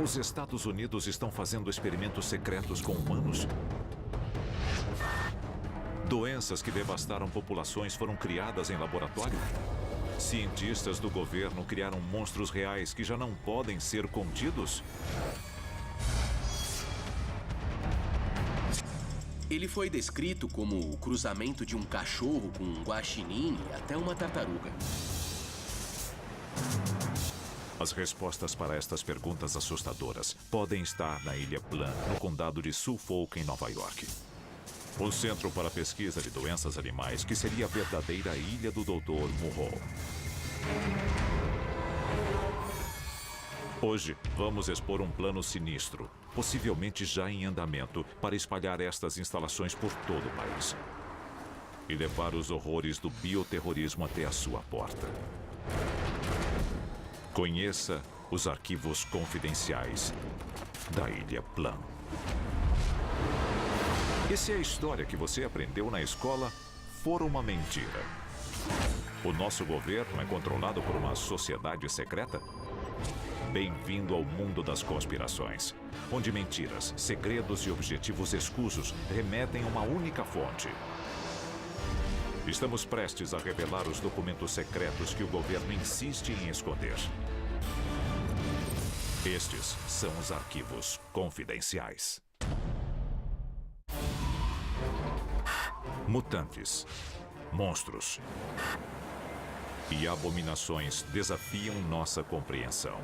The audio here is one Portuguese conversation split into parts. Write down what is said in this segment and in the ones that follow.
Os Estados Unidos estão fazendo experimentos secretos com humanos? Doenças que devastaram populações foram criadas em laboratório? Cientistas do governo criaram monstros reais que já não podem ser contidos? Ele foi descrito como o cruzamento de um cachorro com um guaxinim e até uma tartaruga. As respostas para estas perguntas assustadoras podem estar na Ilha Plum, no condado de Suffolk, em Nova York. O Centro para a Pesquisa de Doenças Animais, que seria a verdadeira ilha do Dr. Murrow. Hoje, vamos expor um plano sinistro, possivelmente já em andamento, para espalhar estas instalações por todo o país. E levar os horrores do bioterrorismo até a sua porta. Conheça os arquivos confidenciais da Ilha Plum. E se a história que você aprendeu na escola for uma mentira? O nosso governo é controlado por uma sociedade secreta? Bem-vindo ao mundo das conspirações, onde mentiras, segredos e objetivos escusos remetem a uma única fonte. Estamos prestes a revelar os documentos secretos que o governo insiste em esconder. Estes são os arquivos confidenciais. Mutantes, monstros e abominações desafiam nossa compreensão.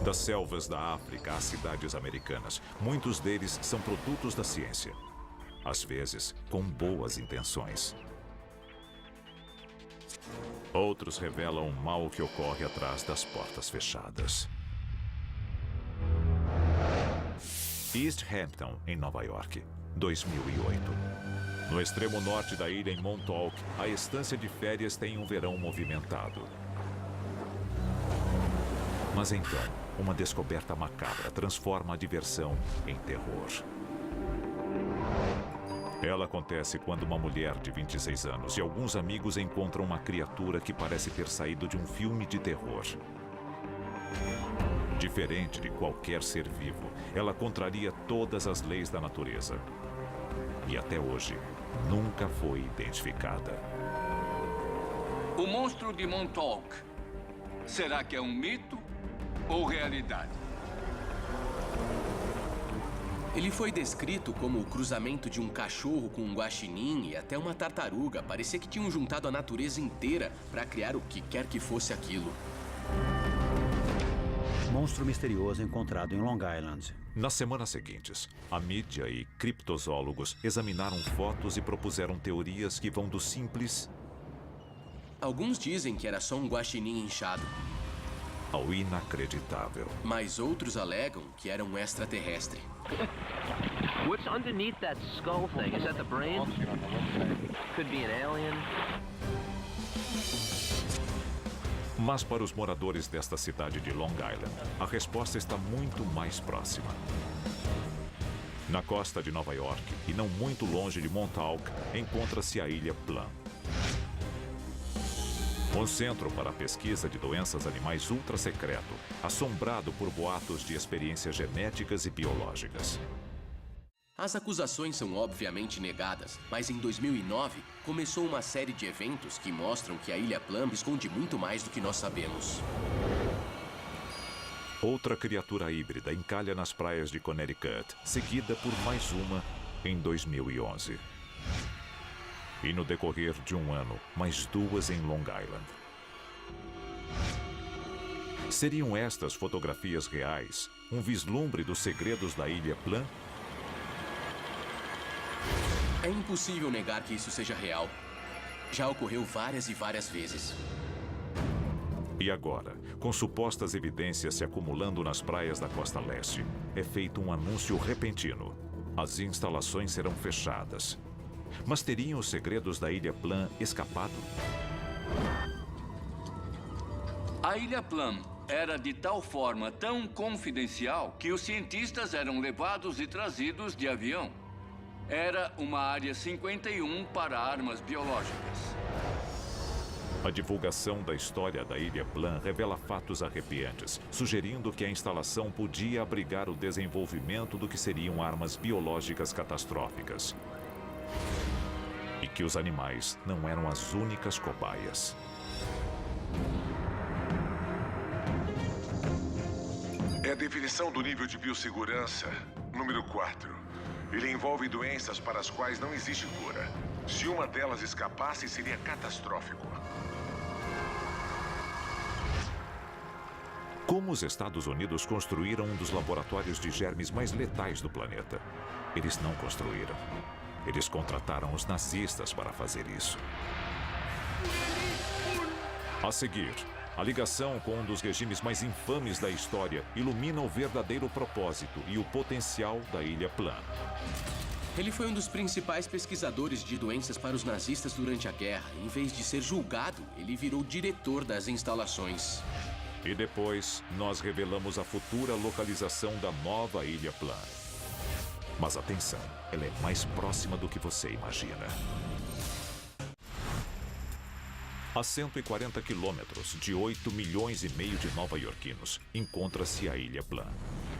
Das selvas da África às cidades americanas, muitos deles são produtos da ciência. Às vezes, com boas intenções. Outros revelam o mal que ocorre atrás das portas fechadas. East Hampton, em Nova York, 2008. No extremo norte da ilha, em Montauk, a estância de férias tem um verão movimentado. Mas então, uma descoberta macabra transforma a diversão em terror. Ela acontece quando uma mulher de 26 anos e alguns amigos encontram uma criatura que parece ter saído de um filme de terror. Diferente de qualquer ser vivo, ela contraria todas as leis da natureza. E até hoje, nunca foi identificada. O monstro de Montauk. Será que é um mito ou realidade? Ele foi descrito como o cruzamento de um cachorro com um guaxinim e até uma tartaruga. Parecia que tinham juntado a natureza inteira para criar o que quer que fosse aquilo. Monstro misterioso encontrado em Long Island. Nas semanas seguintes, a mídia e criptozoólogos examinaram fotos e propuseram teorias que vão do simples Alguns dizem que era só um guaxinim inchado, ao inacreditável. mas outros alegam que era um extraterrestre. What's underneath that skull thing? Is that the brain? Could be an alien. Mas para os moradores desta cidade de Long Island, a resposta está muito mais próxima. Na costa de Nova York, e não muito longe de Montauk, encontra-se a Ilha Plum. Um centro para a pesquisa de doenças animais ultra secreto, assombrado por boatos de experiências genéticas e biológicas. As acusações são obviamente negadas, mas em 2009 começou uma série de eventos que mostram que a Ilha Plum esconde muito mais do que nós sabemos. Outra criatura híbrida encalha nas praias de Connecticut, seguida por mais uma em 2011. E no decorrer de um ano, mais duas em Long Island. Seriam estas fotografias reais um vislumbre dos segredos da Ilha Plum? É impossível negar que isso seja real. Já ocorreu várias e várias vezes. E agora, com supostas evidências se acumulando nas praias da costa leste, é feito um anúncio repentino. As instalações serão fechadas. Mas teriam os segredos da Ilha Plum escapado? A Ilha Plum era de tal forma tão confidencial que os cientistas eram levados e trazidos de avião. Era uma área 51 para armas biológicas. A divulgação da história da Ilha Plum revela fatos arrepiantes, sugerindo que a instalação podia abrigar o desenvolvimento do que seriam armas biológicas catastróficas. E que os animais não eram as únicas cobaias. É a definição do nível de biossegurança, número 4. Ele envolve doenças para as quais não existe cura. Se uma delas escapasse, seria catastrófico. Como os Estados Unidos construíram um dos laboratórios de germes mais letais do planeta? Eles não construíram. Eles contrataram os nazistas para fazer isso. A seguir, a ligação com um dos regimes mais infames da história ilumina o verdadeiro propósito e o potencial da Ilha Plum. Ele foi um dos principais pesquisadores de doenças para os nazistas durante a guerra. Em vez de ser julgado, ele virou diretor das instalações. E depois, nós revelamos a futura localização da nova Ilha Plum. Mas atenção, ela é mais próxima do que você imagina. A 140 quilômetros de 8 milhões e meio de nova-iorquinos, encontra-se a Ilha Plum.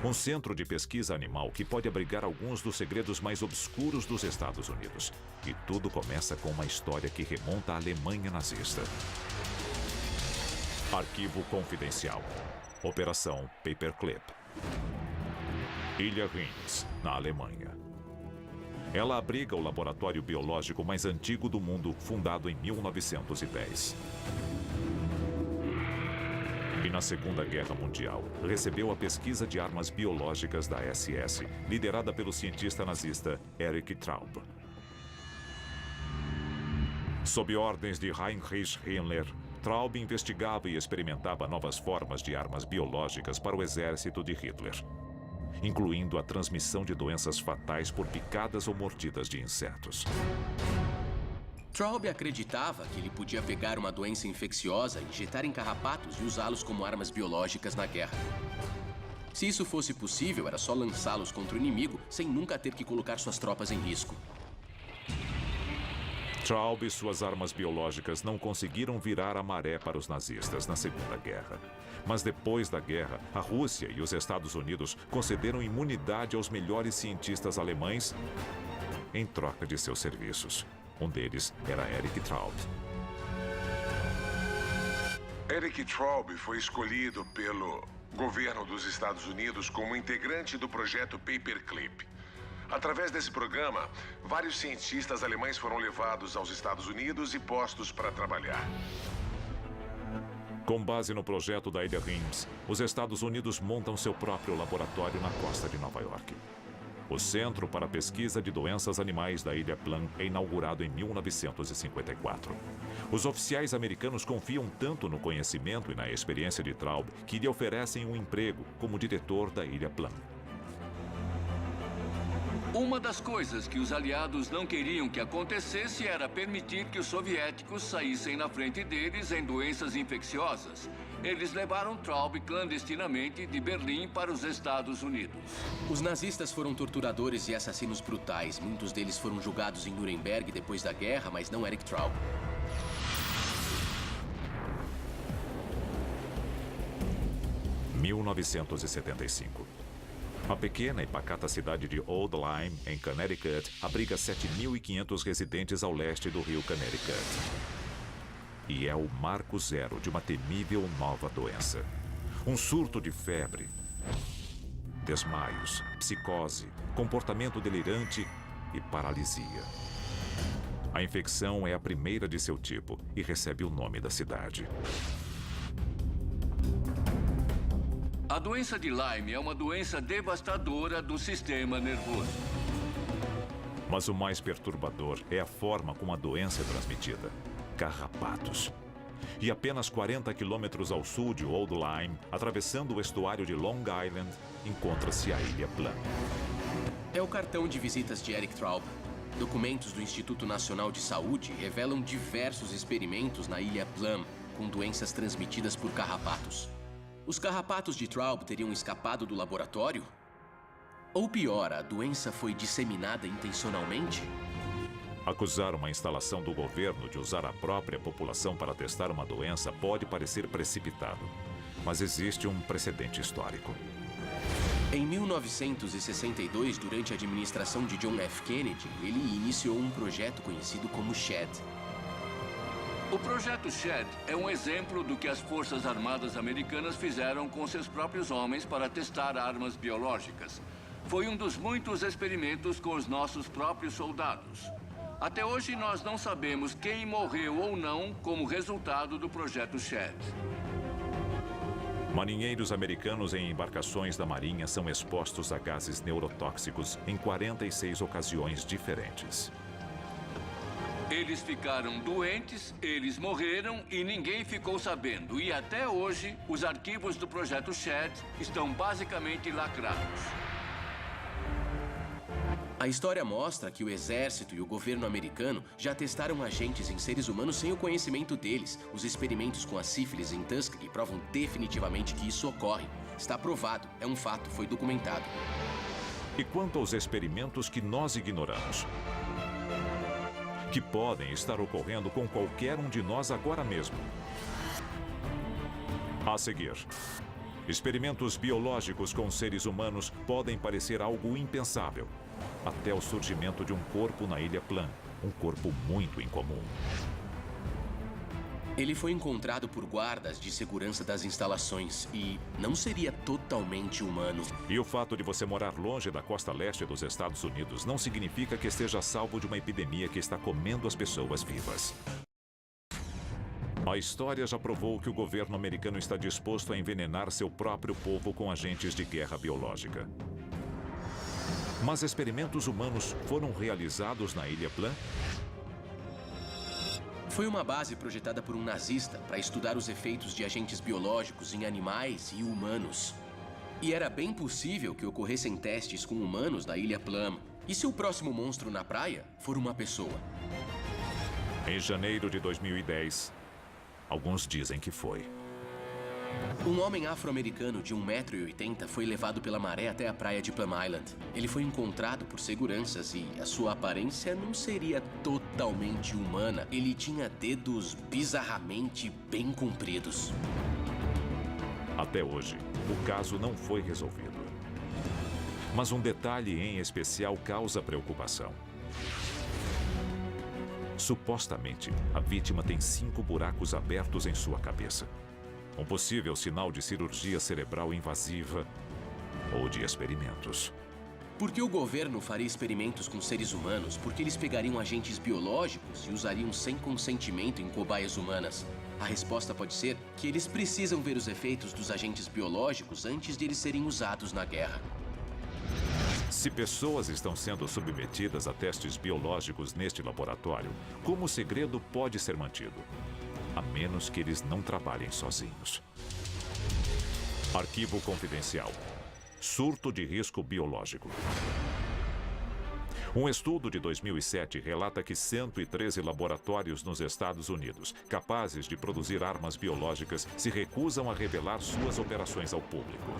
Um centro de pesquisa animal que pode abrigar alguns dos segredos mais obscuros dos Estados Unidos. E tudo começa com uma história que remonta à Alemanha nazista. Arquivo confidencial. Operação Paperclip. Ilha Reims, na Alemanha. Ela abriga o laboratório biológico mais antigo do mundo, fundado em 1910. E na Segunda Guerra Mundial, recebeu a pesquisa de armas biológicas da SS, liderada pelo cientista nazista Erich Traub. Sob ordens de Heinrich Himmler, Traub investigava e experimentava novas formas de armas biológicas para o exército de Hitler, incluindo a transmissão de doenças fatais por picadas ou mordidas de insetos. Traub acreditava que ele podia pegar uma doença infecciosa, injetar em carrapatos e usá-los como armas biológicas na guerra. Se isso fosse possível, era só lançá-los contra o inimigo sem nunca ter que colocar suas tropas em risco. Traub e suas armas biológicas não conseguiram virar a maré para os nazistas na Segunda Guerra. Mas depois da guerra, a Rússia e os Estados Unidos concederam imunidade aos melhores cientistas alemães em troca de seus serviços. Um deles era Erich Traub. Erich Traub foi escolhido pelo governo dos Estados Unidos como integrante do projeto Paperclip. Através desse programa, vários cientistas alemães foram levados aos Estados Unidos e postos para trabalhar. Com base no projeto da Ilha Reims, os Estados Unidos montam seu próprio laboratório na costa de Nova York. O Centro para a Pesquisa de Doenças Animais da Ilha Plum é inaugurado em 1954. Os oficiais americanos confiam tanto no conhecimento e na experiência de Traub que lhe oferecem um emprego como diretor da Ilha Plum. Uma das coisas que os aliados não queriam que acontecesse era permitir que os soviéticos saíssem na frente deles em doenças infecciosas. Eles levaram Traub clandestinamente de Berlim para os Estados Unidos. Os nazistas foram torturadores e assassinos brutais. Muitos deles foram julgados em Nuremberg depois da guerra, mas não Erich Traub. Em 1975. A pequena e pacata cidade de Old Lyme, em Connecticut, abriga 7.500 residentes ao leste do rio Connecticut. E é o marco zero de uma temível nova doença. Um surto de febre, desmaios, psicose, comportamento delirante e paralisia. A infecção é a primeira de seu tipo e recebe o nome da cidade. A doença de Lyme é uma doença devastadora do sistema nervoso. Mas o mais perturbador é a forma como a doença é transmitida. Carrapatos. E apenas 40 quilômetros ao sul de Old Lyme, atravessando o estuário de Long Island, encontra-se a Ilha Plum. É o cartão de visitas de Erich Traub. Documentos do Instituto Nacional de Saúde revelam diversos experimentos na Ilha Plum com doenças transmitidas por carrapatos. Os carrapatos de Traub teriam escapado do laboratório? Ou pior, a doença foi disseminada intencionalmente? Acusar uma instalação do governo de usar a própria população para testar uma doença pode parecer precipitado, mas existe um precedente histórico. Em 1962, durante a administração de John F. Kennedy, ele iniciou um projeto conhecido como SHAD. O projeto SHAD é um exemplo do que as Forças Armadas Americanas fizeram com seus próprios homens para testar armas biológicas. Foi um dos muitos experimentos com os nossos próprios soldados. Até hoje, nós não sabemos quem morreu ou não como resultado do projeto SHAD. Marinheiros americanos em embarcações da Marinha são expostos a gases neurotóxicos em 46 ocasiões diferentes. Eles ficaram doentes, eles morreram e ninguém ficou sabendo. E até hoje, os arquivos do projeto SHAD estão basicamente lacrados. A história mostra que o exército e o governo americano já testaram agentes em seres humanos sem o conhecimento deles. Os experimentos com a sífilis em Tuskegee provam definitivamente que isso ocorre. Está provado, é um fato, foi documentado. E quanto aos experimentos que nós ignoramos? Que podem estar ocorrendo com qualquer um de nós agora mesmo. A seguir, experimentos biológicos com seres humanos podem parecer algo impensável, até o surgimento de um corpo na Ilha Plan, um corpo muito incomum. Ele foi encontrado por guardas de segurança das instalações e não seria totalmente humano. E o fato de você morar longe da costa leste dos Estados Unidos não significa que esteja salvo de uma epidemia que está comendo as pessoas vivas. A história já provou que o governo americano está disposto a envenenar seu próprio povo com agentes de guerra biológica. Mas experimentos humanos foram realizados na Ilha Plan? Foi uma base projetada por um nazista para estudar os efeitos de agentes biológicos em animais e humanos. E era bem possível que ocorressem testes com humanos na Ilha Plum. E se o próximo monstro na praia for uma pessoa? Em janeiro de 2010, alguns dizem que foi. Um homem afro-americano de 1,80 m foi levado pela maré até a praia de Plum Island. Ele foi encontrado por seguranças e a sua aparência não seria totalmente humana. Ele tinha dedos bizarramente bem compridos. Até hoje, o caso não foi resolvido. Mas um detalhe em especial causa preocupação. Supostamente, a vítima tem 5 buracos abertos em sua cabeça. Um possível sinal de cirurgia cerebral invasiva ou de experimentos. Por que o governo faria experimentos com seres humanos? Porque eles pegariam agentes biológicos e usariam sem consentimento em cobaias humanas. A resposta pode ser que eles precisam ver os efeitos dos agentes biológicos antes de eles serem usados na guerra. Se pessoas estão sendo submetidas a testes biológicos neste laboratório, como o segredo pode ser mantido? A menos que eles não trabalhem sozinhos. Arquivo confidencial. Surto de risco biológico. Um estudo de 2007 relata que 113 laboratórios nos Estados Unidos, capazes de produzir armas biológicas, se recusam a revelar suas operações ao público.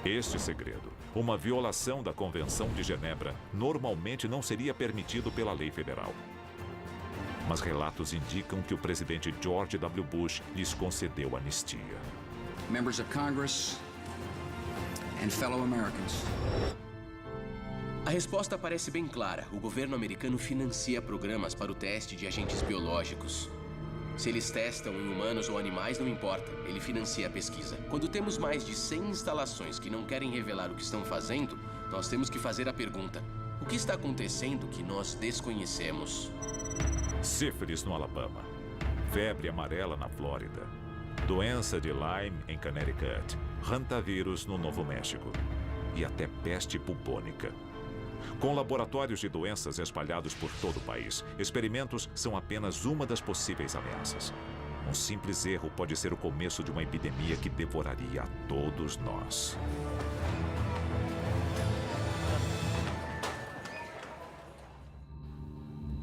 Este segredo, uma violação da Convenção de Genebra, normalmente não seria permitido pela lei federal. Mas relatos indicam que o presidente George W. Bush lhes concedeu anistia. Members of Congress and fellow Americans. A resposta parece bem clara. O governo americano financia programas para o teste de agentes biológicos. Se eles testam em humanos ou animais, não importa. Ele financia a pesquisa. Quando temos mais de 100 instalações que não querem revelar o que estão fazendo, nós temos que fazer a pergunta: o que está acontecendo que nós desconhecemos? Sífilis no Alabama, febre amarela na Flórida, doença de Lyme em Connecticut, hantavírus no Novo México e até peste bubônica. Com laboratórios de doenças espalhados por todo o país, experimentos são apenas uma das possíveis ameaças. Um simples erro pode ser o começo de uma epidemia que devoraria a todos nós.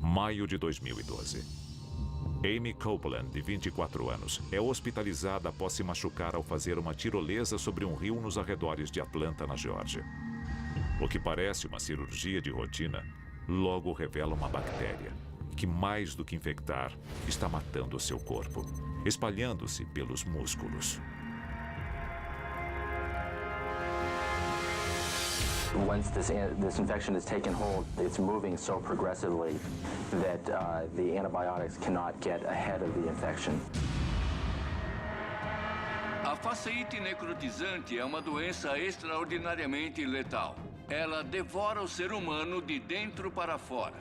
Maio de 2012. Amy Copeland, de 24 anos, é hospitalizada após se machucar ao fazer uma tirolesa sobre um rio nos arredores de Atlanta, na Geórgia. O que parece uma cirurgia de rotina, logo revela uma bactéria que, mais do que infectar, está matando o seu corpo, espalhando-se pelos músculos. Once this infection has taken hold, it's moving so progressively that the antibiotics cannot get ahead of the infection. A faceite necrotizante é uma doença extraordinariamente letal. Ela devora o ser humano de dentro para fora.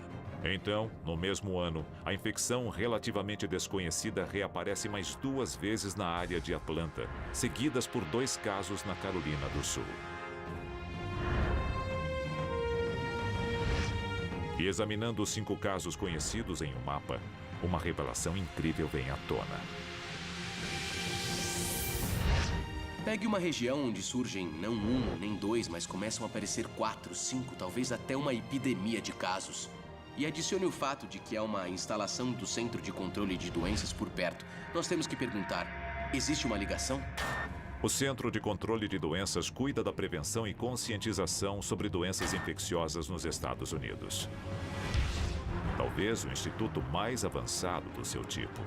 Então, no mesmo ano, a infecção relativamente desconhecida reaparece mais 2 vezes na área de Atlanta, seguidas por 2 casos na Carolina do Sul. E examinando os 5 casos conhecidos em um mapa, uma revelação incrível vem à tona. Pegue uma região onde surgem não 1, nem 2, mas começam a aparecer 4, 5, talvez até uma epidemia de casos. E adicione o fato de que há uma instalação do Centro de Controle de Doenças por perto. Nós temos que perguntar, existe uma ligação? O Centro de Controle de Doenças cuida da prevenção e conscientização sobre doenças infecciosas nos Estados Unidos. Talvez o instituto mais avançado do seu tipo.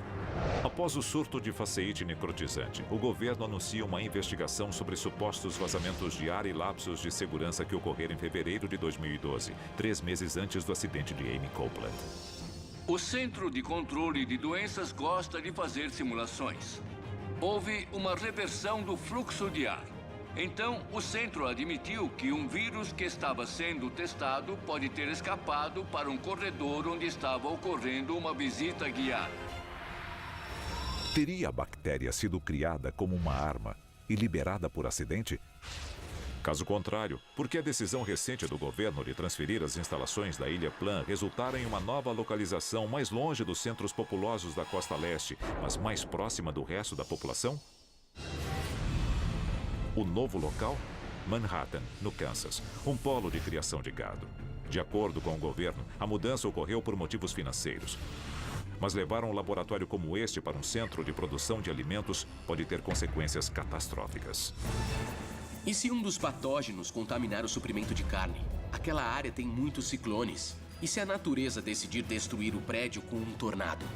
Após o surto de faceite necrotizante, o governo anuncia uma investigação sobre supostos vazamentos de ar e lapsos de segurança que ocorreram em fevereiro de 2012, 3 meses antes do acidente de Amy Copeland. O Centro de Controle de Doenças gosta de fazer simulações. Houve uma reversão do fluxo de ar. Então, o centro admitiu que um vírus que estava sendo testado pode ter escapado para um corredor onde estava ocorrendo uma visita guiada. Teria a bactéria sido criada como uma arma e liberada por acidente? Caso contrário, por que a decisão recente do governo de transferir as instalações da Ilha Plan resultara em uma nova localização mais longe dos centros populosos da costa leste, mas mais próxima do resto da população? O novo local? Manhattan, no Kansas, um polo de criação de gado. De acordo com o governo, a mudança ocorreu por motivos financeiros. Mas levar um laboratório como este para um centro de produção de alimentos pode ter consequências catastróficas. E se um dos patógenos contaminar o suprimento de carne? Aquela área tem muitos ciclones. E se a natureza decidir destruir o prédio com um tornado?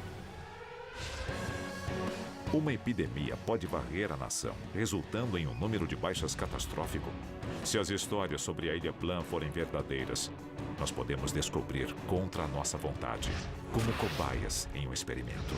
Uma epidemia pode varrer a nação, resultando em um número de baixas catastrófico. Se as histórias sobre a Ilha Plan forem verdadeiras, nós podemos descobrir contra a nossa vontade, como cobaias em um experimento.